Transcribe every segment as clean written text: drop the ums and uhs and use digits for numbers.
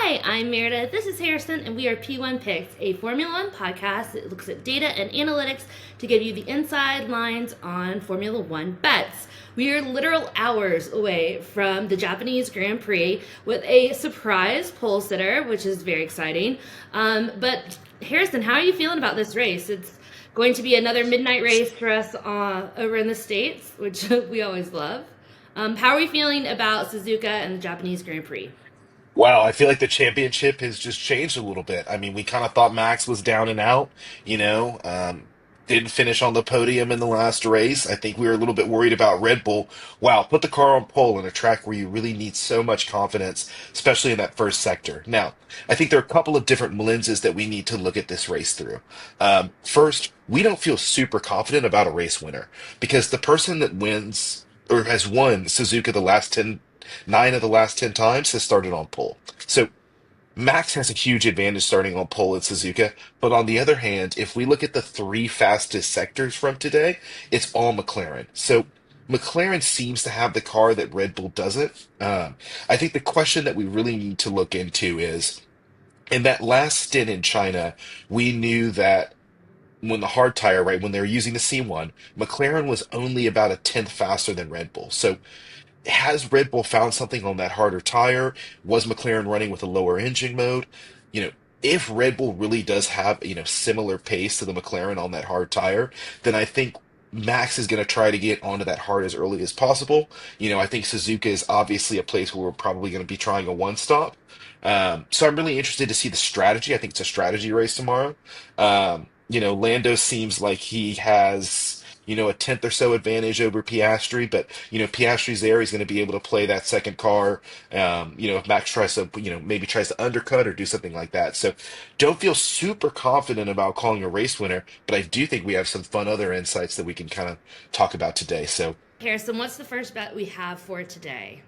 Hi, I'm Meredith. This is Harrison, and we are P1 Picks, a Formula One podcast that looks at data and analytics to give you the inside lines on Formula One bets. We are literal hours away from the Japanese Grand Prix with a surprise pole sitter, which is very exciting. But Harrison, how are you feeling about this race? It's going to be another midnight race for us over in the States, which we always love. How are we feeling about Suzuka and the Japanese Grand Prix? Wow, I feel like the championship has just changed a little bit. I mean, we kind of thought Max was down and out, didn't finish on the podium in the last race. I think we were a little bit worried about Red Bull. Wow, put the car on pole in a track where you really need so much confidence, especially in that first sector. Now, I think there are a couple of different lenses that we need to look at this race through. First, we don't feel super confident about a race winner because the person that wins or has won Suzuka the last 9 of the last 10 times has started on pole. So Max has a huge advantage starting on pole at Suzuka. But on the other hand, if we look at the three fastest sectors from today, it's all McLaren. So McLaren seems to have the car that Red Bull doesn't. I think the question that we really need to look into is in that last stint in China, we knew that when the hard tire, right, when they were using the C1, McLaren was only about a tenth faster than Red Bull. So has Red Bull found something on that harder tire? Was McLaren running with a lower engine mode? You know, if Red Bull really does have, similar pace to the McLaren on that hard tire, then I think Max is going to try to get onto that hard as early as possible. I think Suzuka is obviously a place where we're probably going to be trying a one stop. So I'm really interested to see the strategy. I think it's a strategy race tomorrow. Lando seems like he has, a tenth or so advantage over Piastri, but Piastri's there. He's going to be able to play that second car. If Max tries to, maybe tries to undercut or do something like that. So don't feel super confident about calling a race winner, but I do think we have some fun other insights that we can kind of talk about today. So Harrison, what's the first bet we have for today?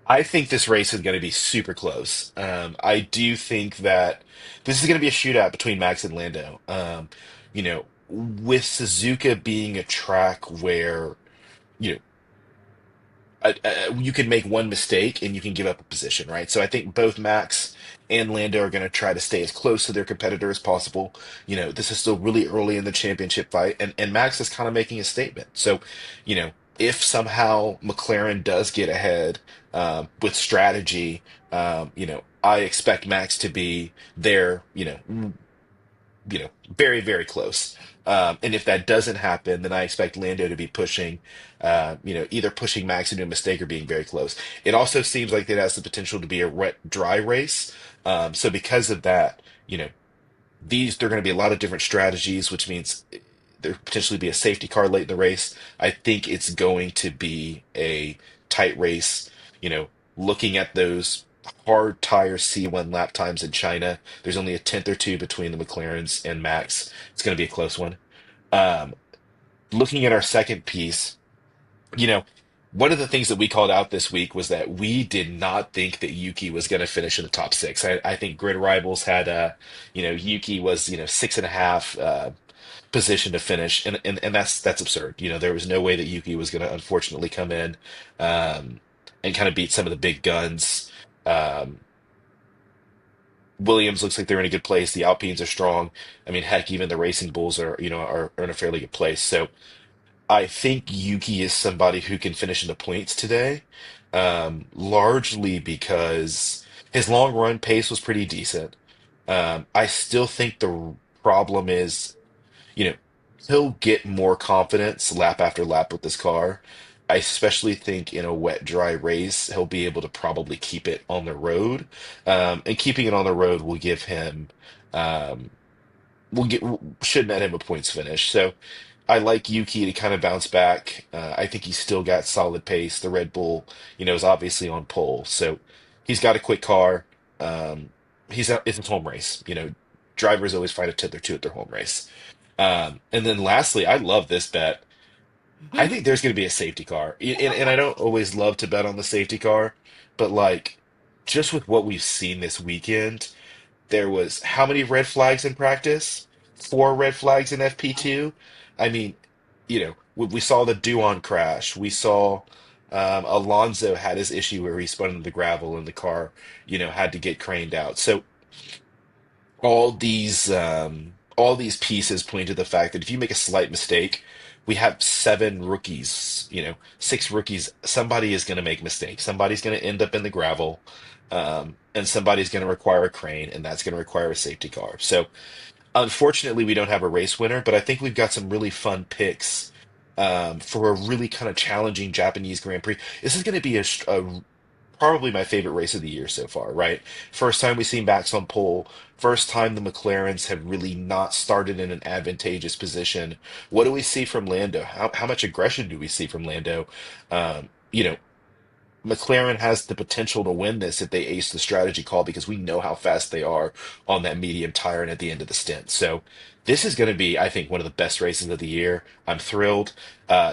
I think this race is going to be super close. I do think that this is going to be a shootout between Max and Lando. With Suzuka being a track where, you know, you can make one mistake and you can give up a position, right? So I think both Max and Lando are going to try to stay as close to their competitor as possible. This is still really early in the championship fight, and Max is kind of making a statement. So, if somehow McLaren does get ahead with strategy, I expect Max to be there, very, very close. And if that doesn't happen, then I expect Lando to be pushing, either pushing Max into a mistake or being very close. It also seems like it has the potential to be a wet, dry race. So because of that, there are going to be a lot of different strategies, which means there potentially be a safety car late in the race. I think it's going to be a tight race. Looking at those hard tire C1 lap times in China, there's only a tenth or two between the McLarens and Max. It's going to be a close one. Um, Looking at our second piece, you know, one of the things that we called out this week was that we did not think that Yuki was going to finish in the top six. I think Grid Rivals had, Yuki was, six and a half position to finish, and that's absurd. There was no way that Yuki was going to unfortunately come in and kind of beat some of the big guns. Um, Williams looks like they're in a good place. The Alpines are strong. I mean, heck, even the Racing Bulls are in a fairly good place. So I think Yuki is somebody who can finish in the points today, largely because his long run pace was pretty decent. I still think the problem is, you know, he'll get more confidence lap after lap with this car. I especially think in a wet, dry race, he'll be able to probably keep it on the road. And keeping it on the road will give him, um, will get, should net him a points finish. So I like Yuki to kind of bounce back. I think he's still got solid pace. The Red Bull, is obviously on pole. So he's got a quick car. Um, it's his home race. Drivers always find a tip or two at their home race. And then lastly, I love this bet. I think there's going to be a safety car. And I don't always love to bet on the safety car, but like just with what we've seen this weekend, there was how many red flags in practice? Four red flags in FP2. I mean, we saw the Duon crash. We saw Alonso had his issue where he spun into the gravel and the car, had to get craned out. So all these pieces point to the fact that if you make a slight mistake, we have seven rookies, six rookies. Somebody is going to make mistakes. Somebody's going to end up in the gravel, and somebody's going to require a crane, and that's going to require a safety car. So unfortunately, we don't have a race winner, but I think we've got some really fun picks for a really kind of challenging Japanese Grand Prix. This is going to be probably my favorite race of the year so far, right? First time we've seen Max on pole. First time the McLarens have really not started in an advantageous position. What do we see from Lando? How much aggression do we see from Lando? Um, you know, McLaren has the potential to win this if they ace the strategy call because we know how fast they are on that medium tire and at the end of the stint. So this is going to be, I think, one of the best races of the year. I'm thrilled.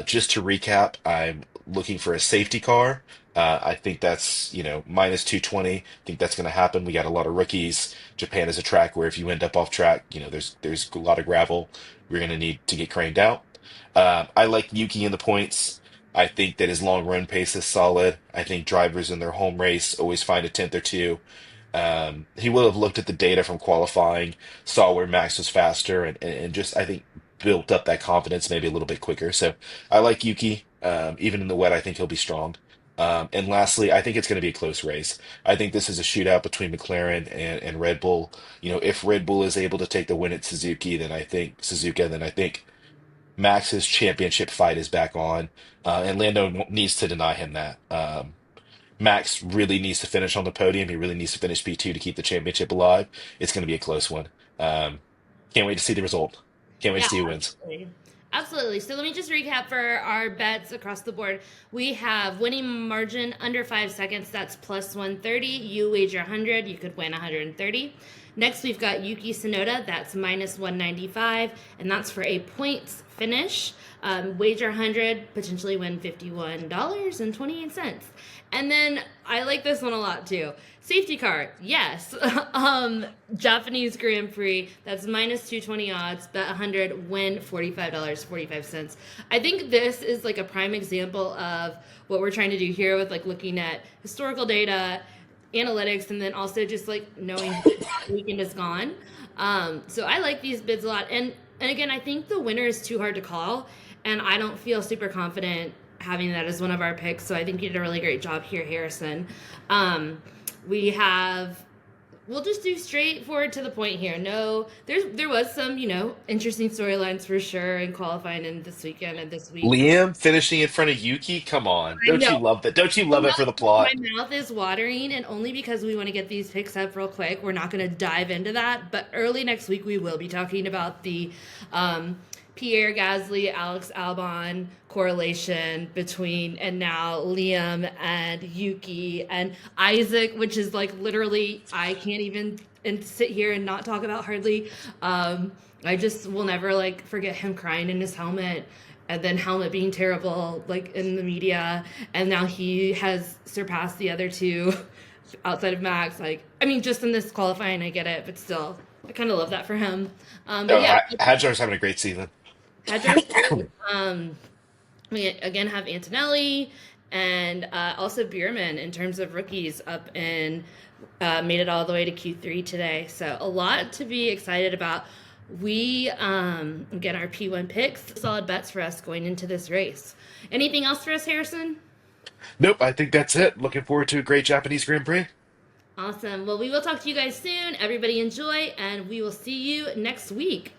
Just to recap, I'm looking for a safety car. I think that's, minus 220. I think that's going to happen. We got a lot of rookies. Japan is a track where if you end up off track, there's a lot of gravel. We're going to need to get craned out. I like Yuki in the points. I think that his long run pace is solid. I think drivers in their home race always find a tenth or two. He will have looked at the data from qualifying, saw where Max was faster, and just, I think, built up that confidence maybe a little bit quicker. So I like Yuki. Even in the wet, I think he'll be strong. And lastly, I think it's going to be a close race. I think this is a shootout between McLaren and Red Bull. If Red Bull is able to take the win at Suzuka, then I think Max's championship fight is back on, and Lando needs to deny him that. Max really needs to finish on the podium. He really needs to finish P2 to keep the championship alive. It's going to be a close one. Um, can't wait to see the result. Can't wait to Yeah, see who wins. absolutely. Absolutely. So let me just recap for our bets across the board. We have winning margin under 5 seconds. That's plus 130. You wager 100. You could win 130. Next, we've got Yuki Tsunoda. That's minus 195. And that's for a points finish. Wager 100, potentially win $51.28. And then I like this one a lot too. Safety car, yes. Japanese Grand Prix, that's minus 220 odds, bet 100, win $45.45. I think this is like a prime example of what we're trying to do here with like looking at historical data, analytics, and then also just like knowing the weekend is gone. So I like these bids a lot. And again, I think the winner is too hard to call, and I don't feel super confident having that as one of our picks. So I think you did a really great job here, Harrison. Um, we have we'll just do straightforward to the point here. No, there was some, interesting storylines for sure in qualifying and this weekend and this week. Liam finishing in front of Yuki? Come on. I Don't know. you love that? Don't you My love it for the mouth, my plot? mouth is watering, and only because we want to get these picks up real quick. We're not going to dive into that, but early next week we will be talking about the um, Pierre Gasly, Alex Albon correlation between, and now Liam and Yuki and Isaac, which is like literally I can't even and sit here and not talk about hardly. I just will never like forget him crying in his helmet, and then helmet being terrible like in the media, and now he has surpassed the other two outside of Max. Like, I mean, just in this qualifying, I get it, but still, I kind of love that for him. But No, yeah, Hadjar's having a great season. Hedger's great. We again have Antonelli and also Bierman in terms of rookies up and made it all the way to Q3 today. So a lot to be excited about. We again our P1 picks, solid bets for us going into this race. Anything else for us, Harrison? Nope, I think that's it. Looking forward to a great Japanese Grand Prix. Awesome. Well, we will talk to you guys soon. Everybody enjoy, and we will see you next week.